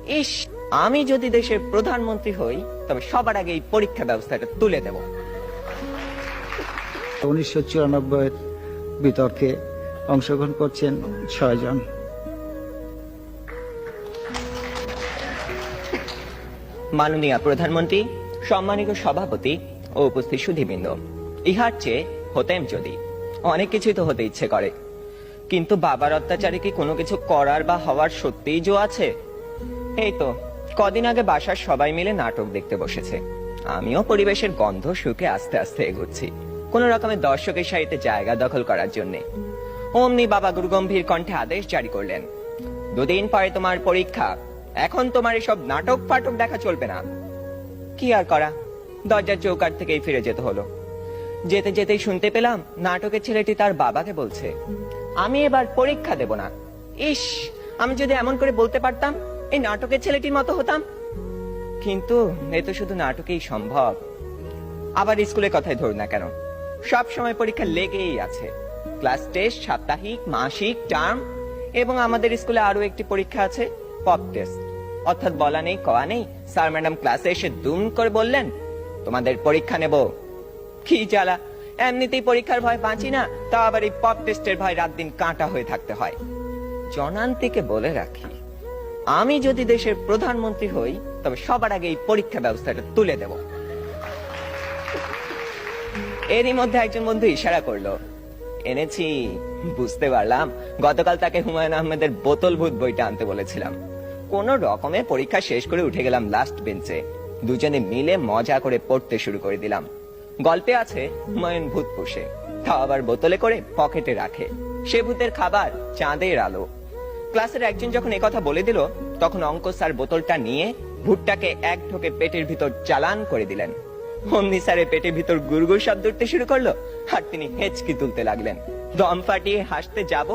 ইস, আমি যদি দেশের প্রধানমন্ত্রী হই তবে সবার আগে এই পরীক্ষা ব্যবস্থাটা তুলে দেব। 1994 বিতর্কে অংশগ্রহণ করছেন 6 জন। মাননীয় প্রধানমন্ত্রী, সম্মানিত সভাপতি ও উপস্থিত সুধীবৃন্দ, ইহার চেয়ে হতেম যদি। অনেক কিছুই তো হতে ইচ্ছে করে, কিন্তু বাবার অত্যাচারে কি কোনো কিছু করার বা হওয়ার সত্যিই জো আছে? এই তো কদিন আগে বাসার সবাই মিলে নাটক দেখতে বসেছে। আমিও পরিবেশের গন্ধ শুকে আস্তে আস্তে এগোচ্ছি কোন রকমের দর্শকের সারিতে জায়গা দখল করার জন্য। অমনি বাবা গুরুগম্ভীর কণ্ঠে আদেশ জারি করলেন, 2 দিন পরে তোমার পরীক্ষা, এখন তোমার এসব নাটক ফাটক দেখা চলবে না। কি আর করা, দরজার চৌকাঠ থেকেই ফিরে যেতে হলো। যেতে যেতেই শুনতে পেলাম নাটকের ছেলেটি তার বাবাকে বলছে, আমি এবার পরীক্ষা দেব না। ইস, আমি যদি এমন করে বলতে পারতাম, এই নাটকের ছেলেটির মতো হতাম। কিন্তু এ তো শুধু নাটকেই সম্ভব। আবার স্কুলের কথাই ধরুন না কেন, সব সময় পরীক্ষা লেগেই আছে। ক্লাস টেস্ট, সাপ্তাহিক, মাসিক, টার্ম, এবং আমাদের স্কুলে আরো একটি পরীক্ষা আছে, পপ টেস্ট। অর্থাৎ বলা নেই কওয়া নেই, স্যার ম্যাডাম ক্লাসে এসে দুম করে বললেন, তোমাদের পরীক্ষা নেব। কি জ্বালা, এমনিতেই পরীক্ষার ভয় বাঁচি না, তা আবার এই পপ টেস্টের ভয় রাত দিন কাঁটা হয়ে থাকতে হয়। জনান্তিকে বলে রাখি, আমি যদি দেশের প্রধানমন্ত্রী হই তবে সবার আগে এই পরীক্ষা ব্যবস্থাটা তুলে দেব। এরই মধ্যে একজন বন্ধু ইশারা করলো, এনেছি। বুঝতে পারলাম গতকাল তাকে হুমায়ুন আহমেদের বোতল ভূত বইটা আনতে বলেছিলাম। কোন রকমে পরীক্ষা শেষ করে উঠে গেলাম লাস্ট বেঞ্চে। দুজনে মিলে মজা করে পড়তে শুরু করে দিলাম। গল্পে আছে হুমায়ুন ভূত পোষে, তা আবার বোতলে করে পকেটে রাখে। সে ভূতের খাবার চাঁদের আলো। ক্লাসের একজন যখন একথা বলে দিল, তখন অঙ্ক স্যার বোতলটা নিয়ে ভূতটাকে এক ঢোকে পেটের ভিতর চালান করে দিলেন। অমনি স্যারের পেটের ভিতর গুড়গুড় শব্দ উঠতে শুরু করলো, আর তিনি হেঁচকি তুলতে লাগলেন। দম ফাটিয়ে হাসতে যাব